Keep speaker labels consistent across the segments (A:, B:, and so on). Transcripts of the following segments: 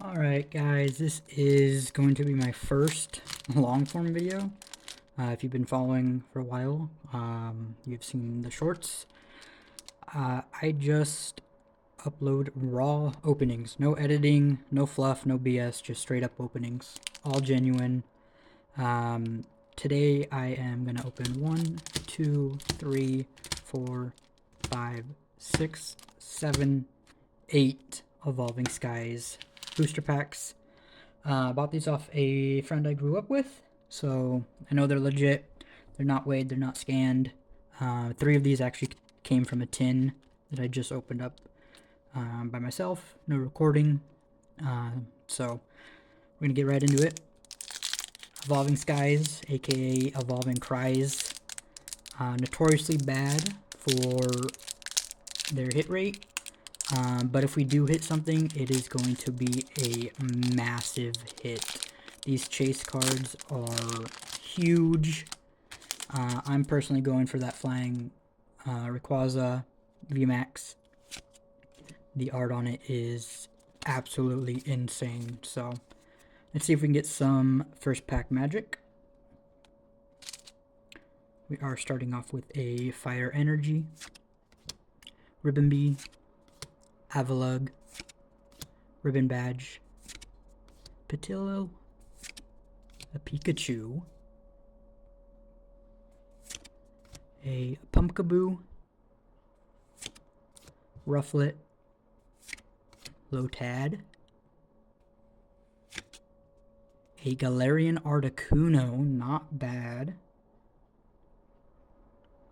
A: Alright guys, this is going to be my first long form video. If you've been following for a while, you've seen the shorts. I just upload raw openings, no editing, no fluff, no BS, just straight up openings, all genuine. Today I am going to open 1, 2, 3, 4, 5, 6, 7, 8 Evolving Skies booster packs. Bought these off a friend I grew up with, so I know they're legit. They're not weighed, they're not scanned. 3 of these actually came from a tin that I just opened up by myself, no recording. So we're gonna get right into it. Evolving Skies, aka Evolving Cries, notoriously bad for their hit rate. But if we do hit something, it is going to be a massive hit. These chase cards are huge. I'm personally going for that flying Rayquaza VMAX. The art on it is absolutely insane. So let's see if we can get some first pack magic. We are starting off with a Fire Energy, Ribbon Avalugg, Ribbon Badge, Patillo, a Pikachu, a Pumpkaboo, Rufflet, Lotad, a Galarian Articuno, not bad.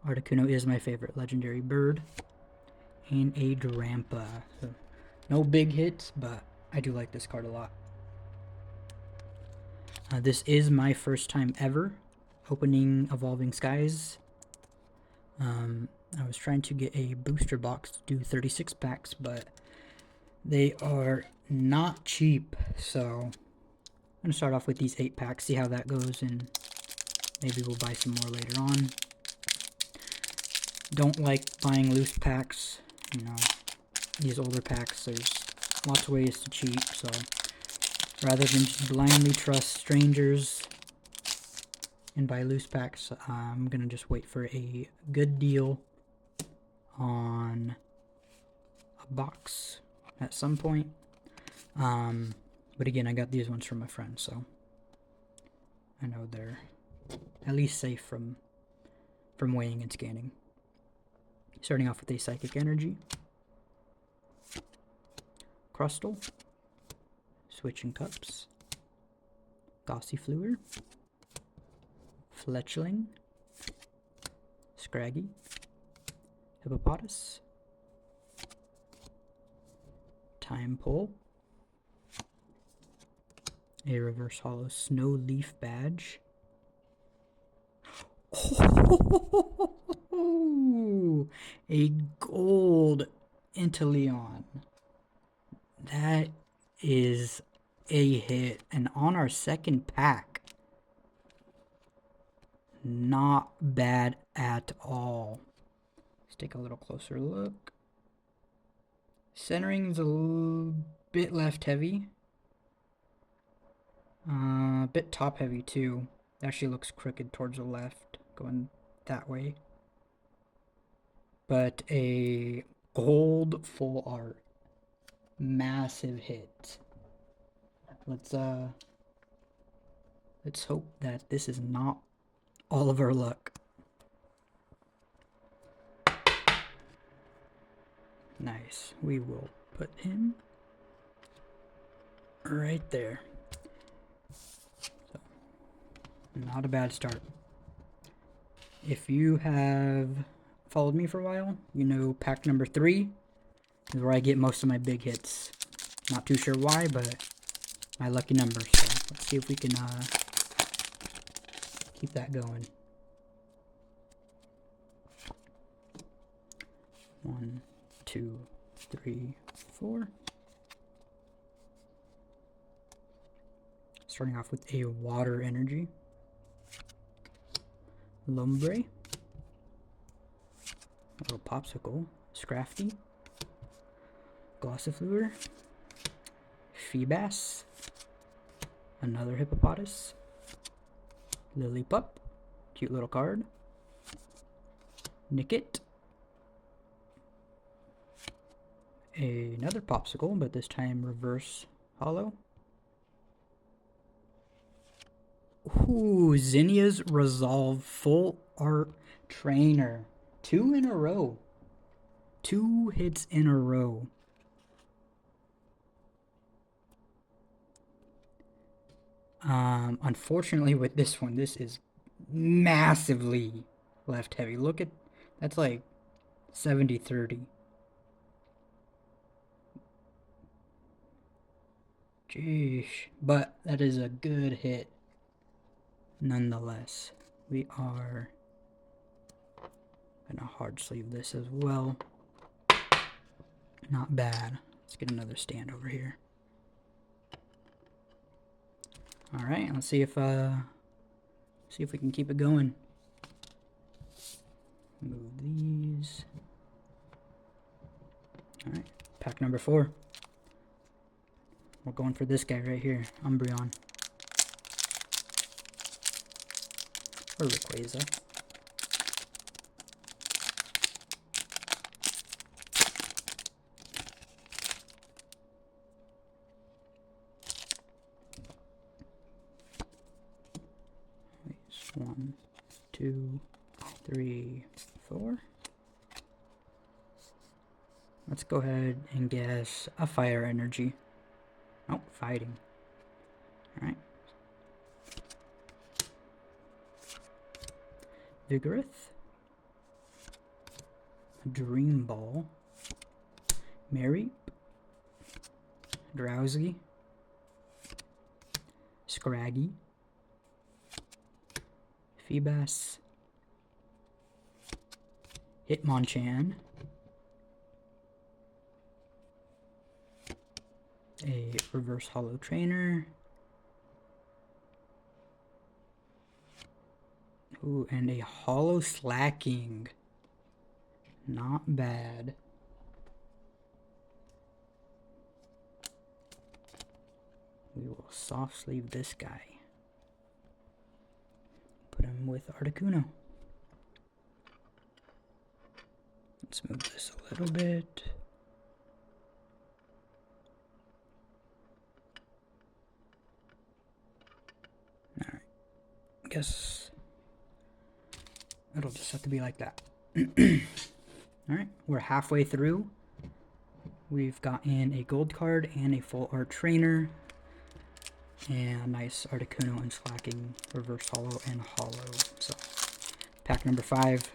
A: Articuno is my favorite legendary bird. And a Drampa. So, no big hits, but I do like this card a lot. This is my first time ever opening Evolving Skies. I was trying to get a booster box to do 36 packs, but they are not cheap. So I'm going to start off with these 8 packs, see how that goes, and maybe we'll buy some more later on. Don't like buying loose packs. You know, these older packs, there's lots of ways to cheat, so rather than just blindly trust strangers and buy loose packs, I'm gonna just wait for a good deal on a box at some point. But again, I got these ones from a friend, so I know they're at least safe from weighing and scanning. Starting off with a Psychic Energy, Crustle, Switching Cups, Gossifleur, Fletchling, Scraggy, Hippopotas, Time Pull, a Reverse Hollow Snow Leaf Badge. Oh, a gold Inteleon. That is a hit. And on our second pack, not bad at all. Let's take a little closer look. Centering is a bit left heavy. A bit top heavy too. Actually looks crooked towards the left, going that way. But a gold full art. Massive hit. Let's hope that this is not all of our luck. Nice. We will put him right there. So, not a bad start. If you have followed me for a while, you know pack number 3 is where I get most of my big hits. Not too sure why, but my lucky number. So let's see if we can keep that going. 1, 2, 3, 4. Starting off with a Water Energy, Lombre, a little Popsicle, Scrafty, Gossifleur, Feebass, another Hippopotas, Lillipup, cute little card, Nickit, another Popsicle, but this time reverse hollow. Ooh, Zinnia's Resolve Full Art Trainer. 2 in a row. 2 hits in a row. Unfortunately with this one, this is massively left heavy. Look at, that's like 70-30. Jeez, but that is a good hit nonetheless. We are gonna hard sleeve this as well. Not bad. Let's get another stand over here. All right, let's see if we can keep it going. Move these. All right, pack number 4. We're going for this guy right here, Umbreon. Or Rayquaza. One, 2, 3, 4. Let's go ahead and guess a fire energy. Oh, fighting. Alright. Vigoroth. Dream Ball. Mareep. Drowsy. Scraggy. Feebass. Hitmonchan. A reverse hollow trainer. Ooh, and a hollow slacking. Not bad. We will soft sleeve this guy. Put him with Articuno. Let's move this a little bit. Alright. I guess it'll just have to be like that. Alright, we're halfway through. We've gotten a gold card and a full art trainer. And a nice Articuno and slacking, reverse hollow and hollow. So, pack number 5.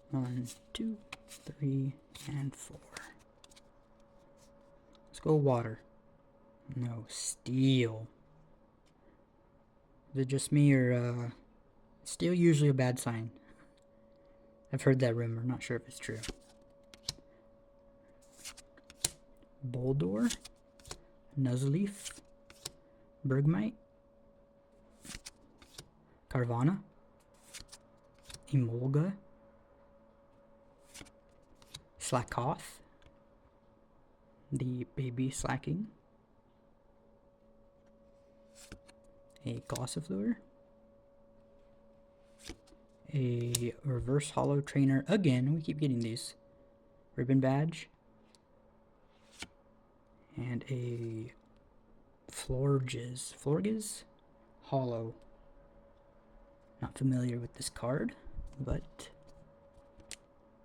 A: One, 2, 3, and 4. Let's go water. No, steel. Is it just me, or steel usually a bad sign? I've heard that rumor, not sure if it's true. Boldor, Nuzleaf, Bergmite, Carvana, Emolga, Slackoth, the baby slacking, a Glossifleur, a reverse hollow trainer again. We keep getting these. Ribbon badge, and a Florges hollow. Not familiar with this card, but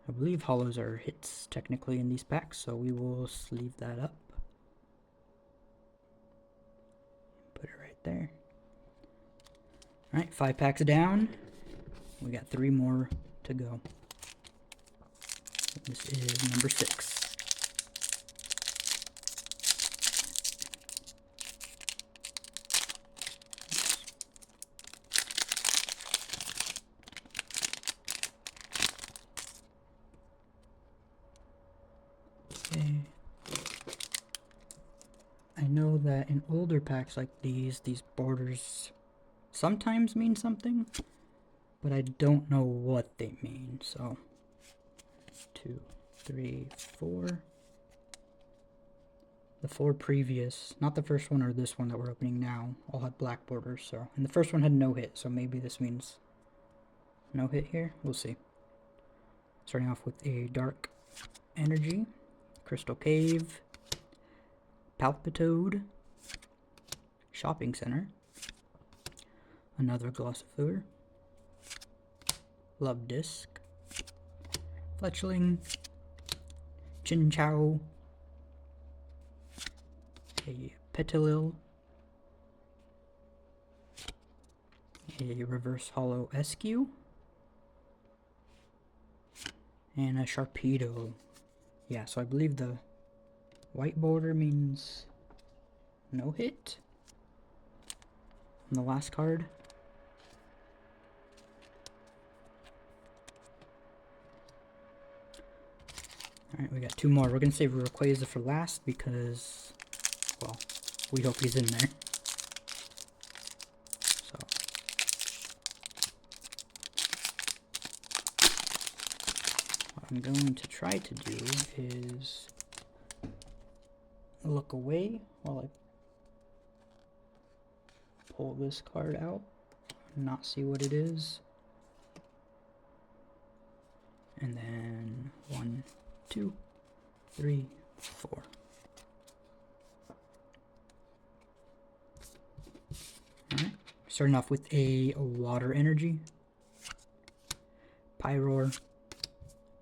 A: I believe hollows are hits technically in these packs, so we will sleeve that up. Put it right there. Alright, 5 packs down. We got 3 more to go. This is number 6. Okay. know that in older packs like these borders sometimes mean something, but I don't know what they mean. So 2, 3, 4. The 4 previous, not the first one or this one that we're opening now, all had black borders. So, and the first one had no hit, so maybe this means no hit here. We'll see. Starting off with a dark energy, crystal cave, palpitoad, shopping center, another glossifleur, love disc, fletchling, chinchou, a petilil, a reverse hollow SQ, and a Sharpedo. Yeah, so I believe the white border means no hit on the last card. Alright, we got 2 more. We're going to save Rayquaza for last because, well, we hope he's in there. So, what I'm going to try to do is look away while I pull this card out and not see what it is. And then 1, 2, 3, 4. Alright, starting off with a water energy, Pyroar,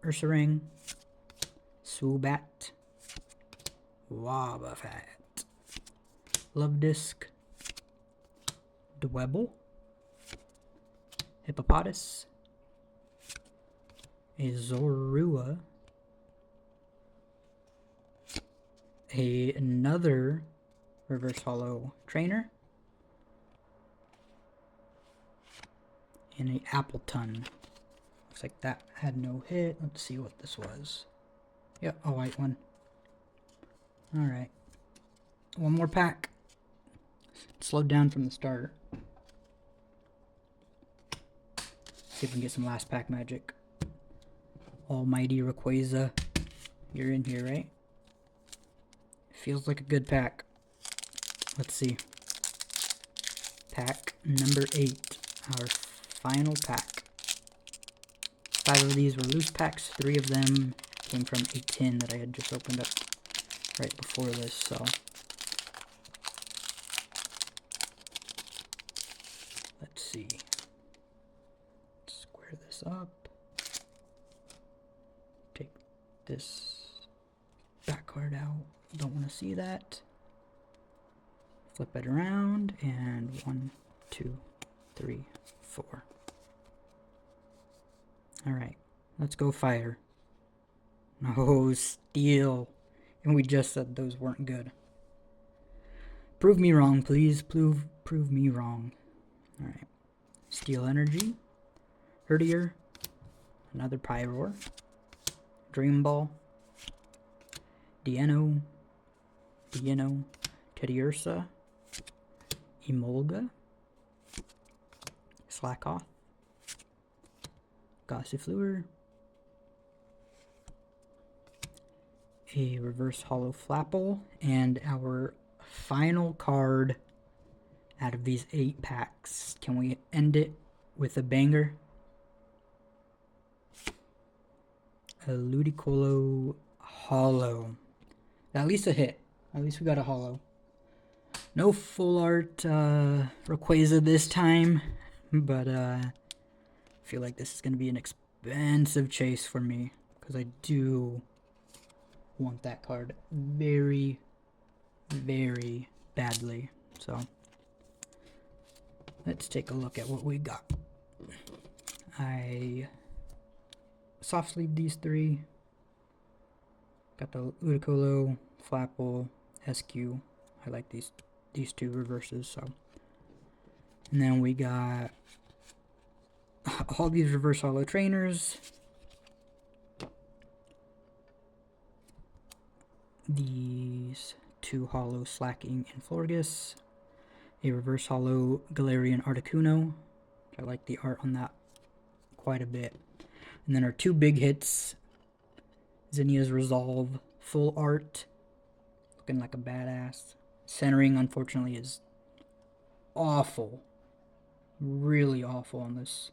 A: Ursaring, Swoobat, Wobbuffet, Love Disc, Dwebble, Hippopotas, a Zorua, another reverse hollow trainer, and a Appleton. Looks like that had no hit. Let's see what this was. Yep, a white one. Alright. One more pack. Slowed down from the start. See if we can get some last pack magic. Almighty Rayquaza. You're in here, right? Feels like a good pack. Let's see. Pack number 8. Our final pack. 5 of these were loose packs. 3 of them came from a tin that I had just opened up right before this, so. Let's see. Square this up. Take this back card out. Don't want to see that. Flip it around, and 1, 2, 3, 4. Alright, let's go fire. No, steel. And we just said those weren't good. Prove me wrong, please. Prove me wrong. Alright. Steel energy. Herdier. Another Pyroar. Dream Ball. Deino. Teddiursa. Emolga. Slackoth. Gossifleur. A reverse hollow Flapple, and our final card out of these 8 packs. Can we end it with a banger? A Ludicolo hollow. At least a hit. At least we got a hollow. No full art Rayquaza this time, but I feel like this is going to be an expensive chase for me because I do want that card very, very badly. So let's take a look at what we got. I soft sleeved these 3. Got the Ludicolo, Flapple, SQ. I like these 2 reverses. So, and then we got all these reverse hollow trainers. These 2 holo Slacking and Florgus, a reverse holo Galarian Articuno. I like the art on that quite a bit. And then our 2 big hits, Zinnia's Resolve full art, looking like a badass. Centering, unfortunately, is awful. Really awful on this.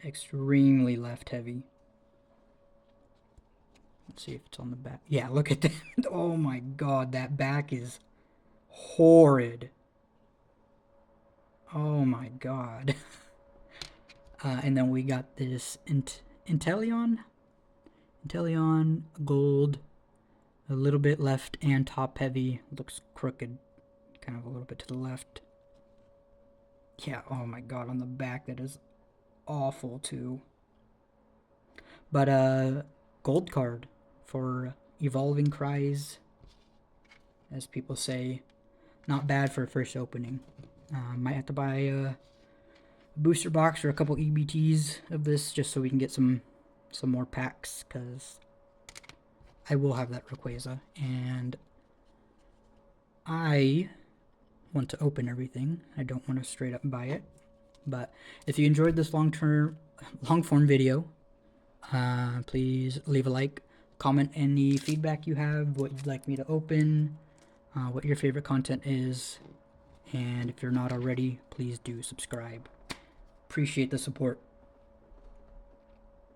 A: Extremely left heavy. Let's see if it's on the back. Yeah, look at that. Oh my god, that back is horrid. Oh my god. And then we got this Inteleon gold, a little bit left and top heavy. Looks crooked, kind of a little bit to the left. Yeah, oh my god, on the back that is awful too. But gold card for Evolving Cries, as people say. Not bad for a first opening. Might have to buy a booster box or a couple EBTs of this just so we can get some more packs, because I will have that Rayquaza and I want to open everything. I don't want to straight up buy it. But if you enjoyed this long form video, please leave a like, comment any feedback you have, what you'd like me to open, what your favorite content is, and if you're not already, please do subscribe. Appreciate the support.